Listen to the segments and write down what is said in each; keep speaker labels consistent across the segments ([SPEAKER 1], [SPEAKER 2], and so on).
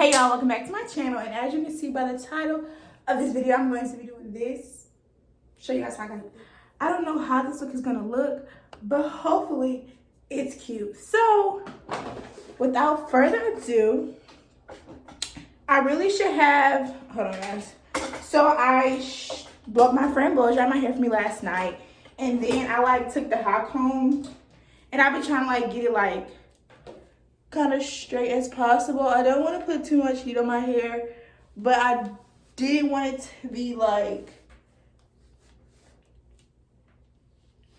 [SPEAKER 1] Hey y'all, welcome back to my channel, and as you can see by the title of this video, I'm going to be doing this. Show you guys how I don't know how this look is gonna look, but hopefully it's cute. So without further ado, I really should have, hold on guys. So I bought my friend blow dried my hair for me last night, and then I took the hot comb and I've been trying to get it kind of straight as possible. I don't want to put too much heat on my hair, but I didn't want it to be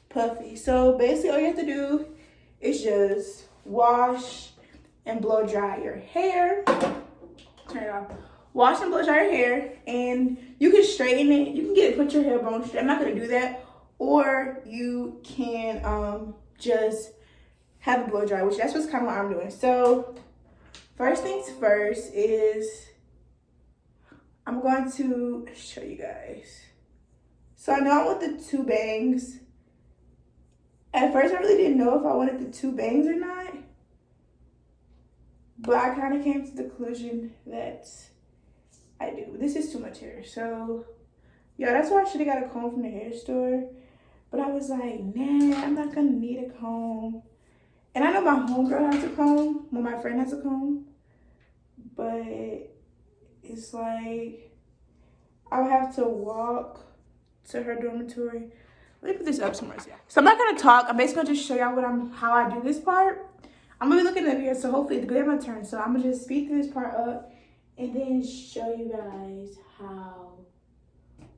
[SPEAKER 1] puffy. So basically all you have to do is just wash and blow dry your hair. Turn it off. Wash and blow dry your hair, and you can straighten it. You can put your hair bone straight. I'm not gonna do that. Or you can just have a blow dry, which that's what's kind of what I'm doing. So first things first is I'm going to show you guys. So I know I want the two bangs. At first I really didn't know if I wanted the two bangs or not, but I kind of came to the conclusion that I do. This is too much hair. So yeah, that's why I should have got a comb from the hair store, but I was like, nah, I'm not gonna need a comb. And I know my homegirl has a comb, my friend has a comb, but it's I would have to walk to her dormitory. Let me put this up somewhere. So I'm not gonna talk. I'm basically gonna just show y'all how I do this part. I'm gonna be looking at here, so hopefully it's gonna be my turn. So I'm gonna just speed through this part up and then show you guys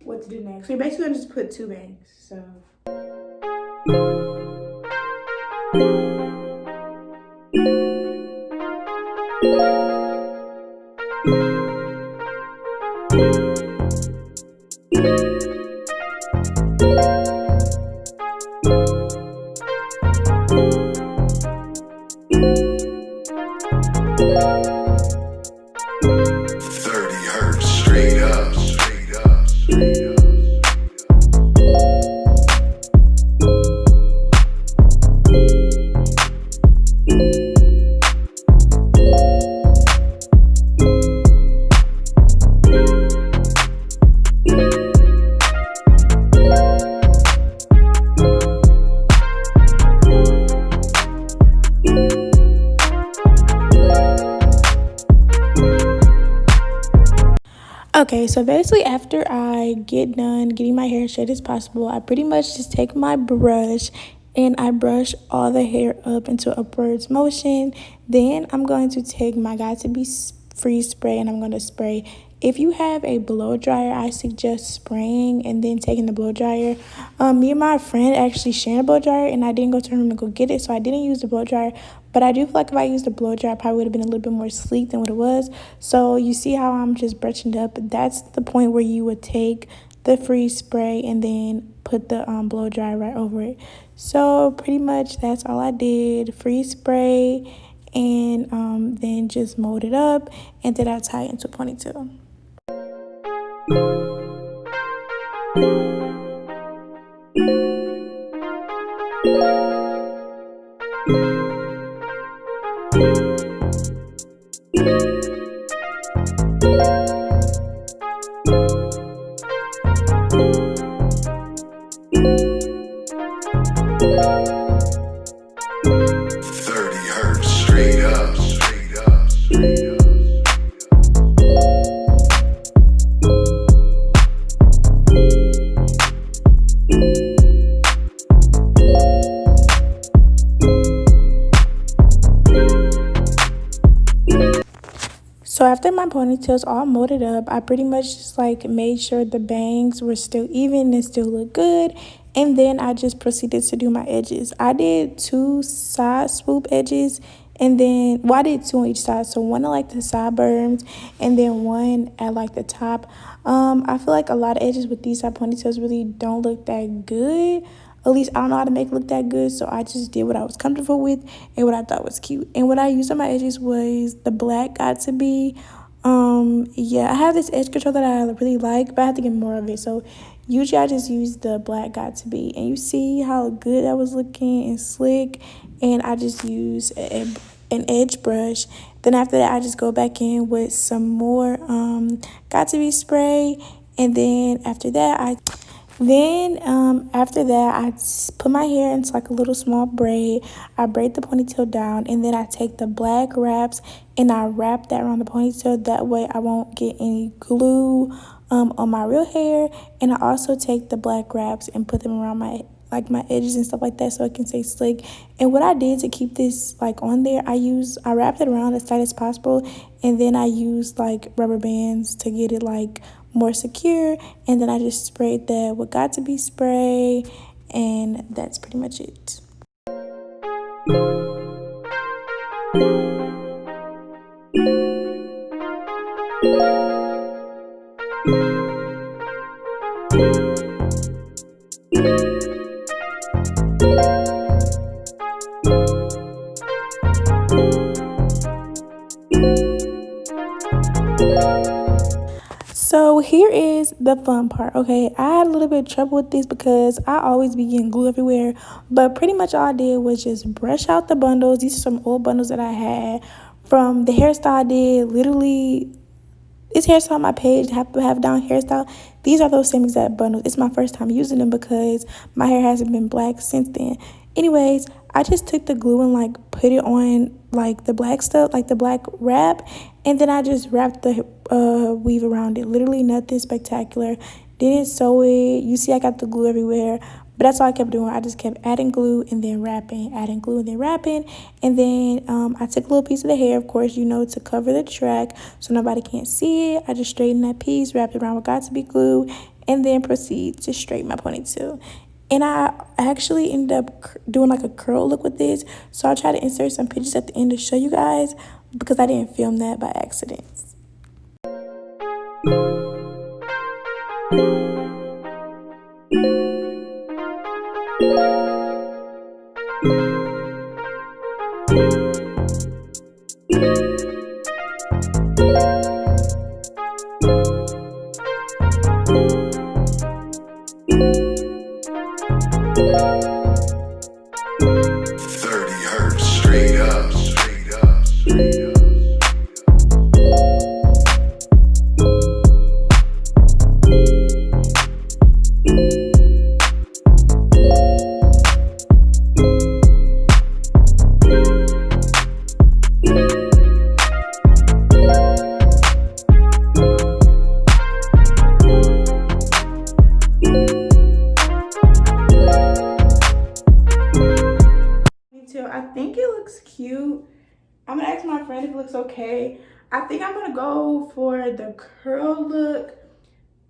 [SPEAKER 1] what to do next. So you're basically gonna just put two bangs. So. Okay, so basically after I get done getting my hair straight as possible, I pretty much just take my brush and I brush all the hair up into upwards motion. Then I'm going to take my Got To Be Freeze spray and I'm going to spray. If you have a blow dryer, I suggest spraying and then taking the blow dryer. Me and my friend actually shared a blow dryer and I didn't go to her room to go get it, so I didn't use the blow dryer. But I do feel like if I used a blow dryer, I probably would have been a little bit more sleek than what it was. So you see how I'm just brushing it up. That's the point where you would take the freeze spray and then put the blow dryer right over it. So pretty much that's all I did. Freeze spray and then just mold it up, and then I tie it into a ponytail. So after my ponytail's all molded up, I pretty much just made sure the bangs were still even and still look good. And then I just proceeded to do my edges. I did two side swoop edges, and then, I did two on each side. So one at the sideburns and then one at the top. I feel like a lot of edges with these side ponytails really don't look that good. At least I don't know how to make it look that good, so I just did what I was comfortable with and what I thought was cute. And what I used on my edges was the black Got To Be. Yeah, I have this edge control that I really like, but I have to get more of it. So usually I just use the black Got To Be, and you see how good that was looking and slick. And I just use an edge brush. Then after that, I just go back in with some more got to be spray. And then after that, put my hair into like a little small braid. I braid the ponytail down, and then I take the black wraps and I wrap that around the ponytail. That way I won't get any glue on my real hair. And I also take the black wraps and put them around my edges and stuff like that, so it can stay slick. And what I did to keep this like on there, I wrapped it around as tight as possible, and then I used like rubber bands to get it like more secure. And then I just sprayed that with got to be spray, and that's pretty much it. So here is the fun part. Okay, I had a little bit of trouble with this because I always be getting glue everywhere, but pretty much all I did was just brush out the bundles. These are some old bundles that I had from the hairstyle I did. Literally, this hairstyle on my page, have down hairstyle. These are those same exact bundles. It's my first time using them because my hair hasn't been black since then. Anyways, I just took the glue and like put it on like the black stuff, like the black wrap, and then I just wrapped the weave around it. Literally nothing spectacular. Didn't sew it. You see I got the glue everywhere, but that's all I kept doing. I just kept adding glue and then wrapping, adding glue and then wrapping. And then I took a little piece of the hair, of course, to cover the track so nobody can't see it. I just straightened that piece, wrapped it around with got to be glue, and then proceed to straighten my ponytail. And I actually ended up doing like a curl look with this. So I'll try to insert some pictures at the end to show you guys because I didn't film that by accident. I think it looks cute. I'm gonna ask my friend if it looks okay. I think I'm gonna go for the curl look.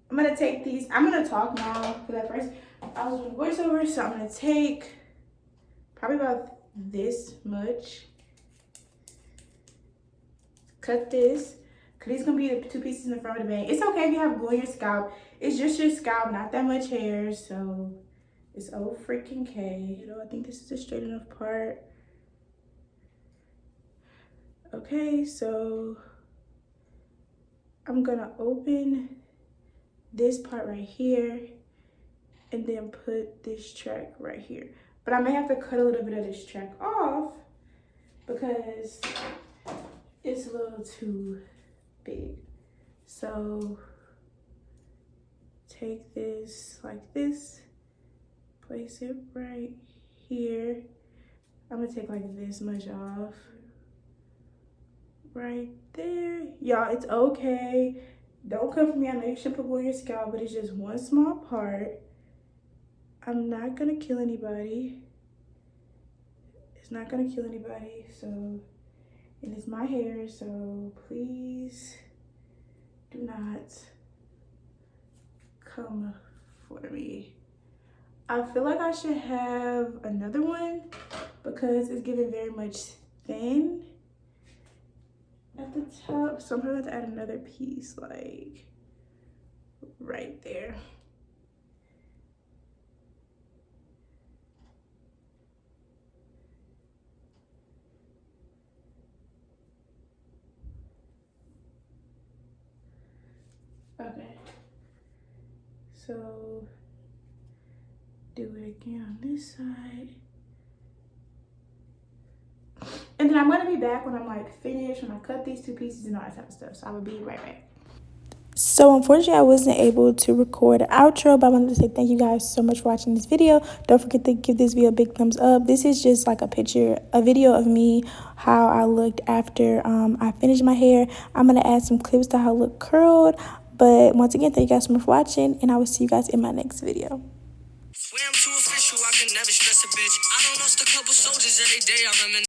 [SPEAKER 1] I'm gonna take these. I'm gonna talk now because at first I was doing voiceover, so I'm gonna take probably about this much. Cut this, because these gonna be the two pieces in the front of the bang. It's okay if you have glue on your scalp. It's just your scalp, not that much hair, so it's oh freaking K. I think this is a straight enough part. Okay, so I'm gonna open this part right here and then put this track right here. But I may have to cut a little bit of this track off because it's a little too big. So take this like this, place it right here. I'm gonna take like this much off right there. Y'all, it's okay. Don't come for me. I know you should put glue on your scalp, but it's just one small part. I'm not gonna kill anybody. It's not gonna kill anybody, so, and it's my hair, so please do not come for me. I feel like I should have another one because it's giving very much thin at the top, so I'm gonna have to add another piece like right there. Okay, so do it again on this side. And then I'm going to be back when I'm like finished, when I cut these 2 pieces and all that type of stuff. So I will be right back. So unfortunately, I wasn't able to record an outro, but I wanted to say thank you guys so much for watching this video. Don't forget to give this video a big thumbs up. This is just like a video of me, how I looked after I finished my hair. I'm going to add some clips to how I look curled. But once again, thank you guys so much for watching, and I will see you guys in my next video. Swear I'm too official, I can never stress a bitch. I don't lost a couple soldiers every day, I reminisce.